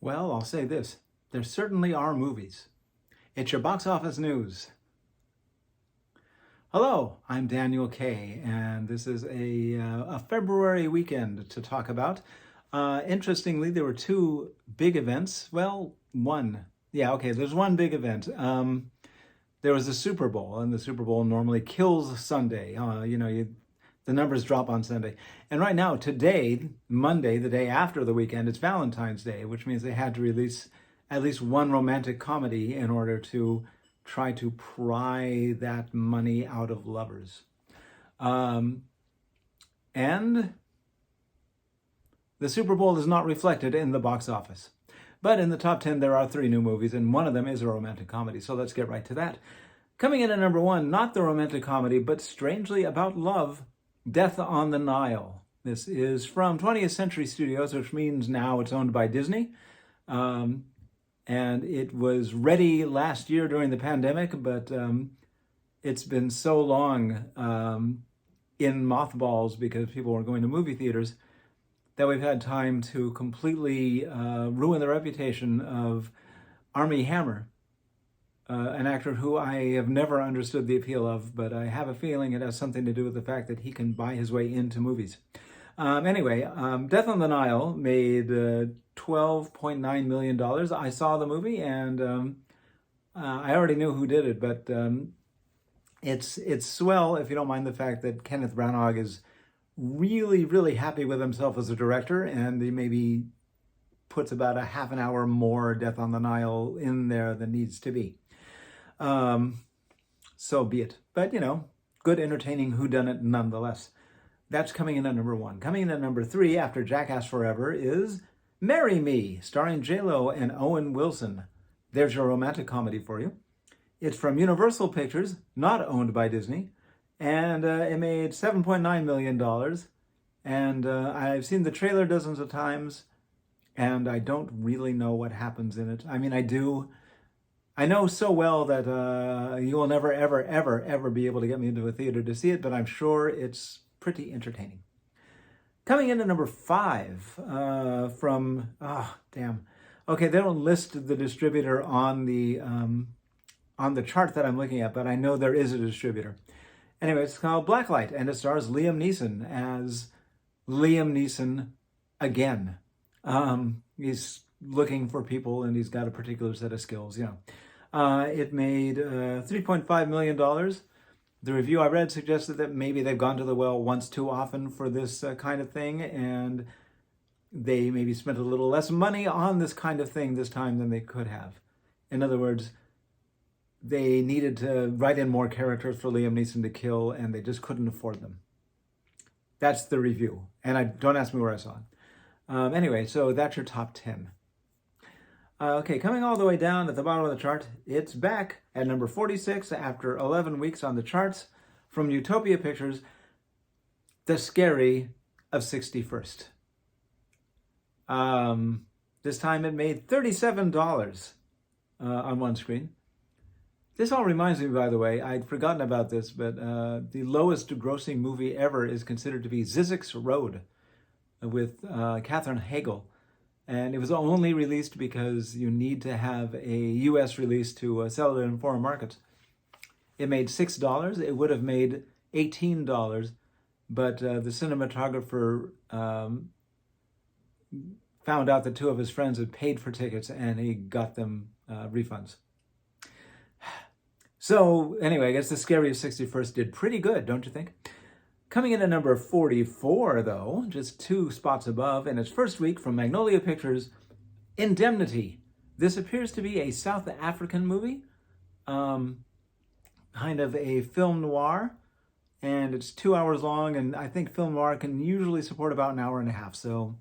Well, I'll say this. There certainly are movies. It's your box office news. Hello, I'm Daniel Kay, and this is a February weekend to talk about. Interestingly, there were two big events. Well, one. Yeah, okay, there's one big event. There was the Super Bowl, and the Super Bowl normally kills Sunday. The numbers drop on Sunday. And right now, today, Monday, the day after the weekend, it's Valentine's Day, which means they had to release at least one romantic comedy in order to try to pry that money out of lovers. And the Super Bowl is not reflected in the box office. But in the top 10, there are three new movies, and one of them is a romantic comedy. So let's get right to that. Coming in at number one, not the romantic comedy, but strangely about love, Death on the Nile. This is from 20th Century Studios, which means now it's owned by Disney. And it was ready last year during the pandemic, but it's been so long in mothballs because people were going to movie theaters that we've had time to completely ruin the reputation of Armie Hammer, an actor who I have never understood the appeal of, but I have a feeling it has something to do with the fact that he can buy his way into movies. Death on the Nile made $12.9 million. I saw the movie, and I already knew who did it, but it's swell if you don't mind the fact that Kenneth Branagh is really, really happy with himself as a director, and he maybe puts about a half an hour more Death on the Nile in there than needs to be. So be it. But, good entertaining whodunit nonetheless. That's coming in at number one. Coming in at number three, after Jackass Forever, is Marry Me, starring J-Lo and Owen Wilson. There's your romantic comedy for you. It's from Universal Pictures, not owned by Disney, and it made $7.9 million. And I've seen the trailer dozens of times, and I don't really know what happens in it. I mean, I do. I know so well that you will never, ever, ever, ever be able to get me into a theater to see it, but I'm sure it's pretty entertaining. Coming in at number five Okay, they don't list the distributor on the chart that I'm looking at, but I know there is a distributor. Anyway, it's called Blacklight, and it stars Liam Neeson as Liam Neeson again. He's looking for people, and he's got a particular set of skills, It made $3.5 million. The review I read suggested that maybe they've gone to the well once too often for this kind of thing, and they maybe spent a little less money on this kind of thing this time than they could have. In other words, they needed to write in more characters for Liam Neeson to kill, and they just couldn't afford them. That's the review, and don't ask me where I saw it. Anyway, so that's your top 10. Okay, coming all the way down at the bottom of the chart, it's back at number 46 after 11 weeks on the charts from Utopia Pictures, The Scary of 61st. This time it made $37 on one screen. This all reminds me, by the way, I'd forgotten about this, but the lowest grossing movie ever is considered to be Zizek's Road with Katherine Hagel. And it was only released because you need to have a U.S. release to sell it in foreign markets. It made $6. It would have made $18, but the cinematographer found out that two of his friends had paid for tickets, and he got them refunds. So anyway, I guess The Scary of 61st did pretty good, don't you think? Coming in at number 44, though, just 2 spots above, in its first week from Magnolia Pictures, Indemnity. This appears to be a South African movie, kind of a film noir, and it's 2 hours long, and I think film noir can usually support about an hour and a half, so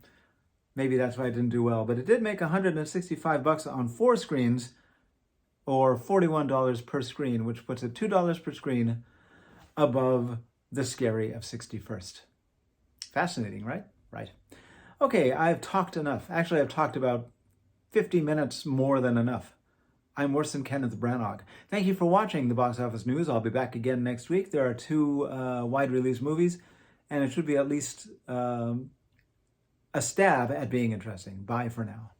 maybe that's why it didn't do well. But it did make $165 on 4 screens, or $41 per screen, which puts it $2 per screen above The Scary of 61st. Fascinating, right? Right. Okay, I've talked enough. Actually, I've talked about 50 minutes more than enough. I'm worse than Kenneth Branagh. Thank you for watching the Box Office News. I'll be back again next week. There are 2 wide-release movies, and it should be at least a stab at being interesting. Bye for now.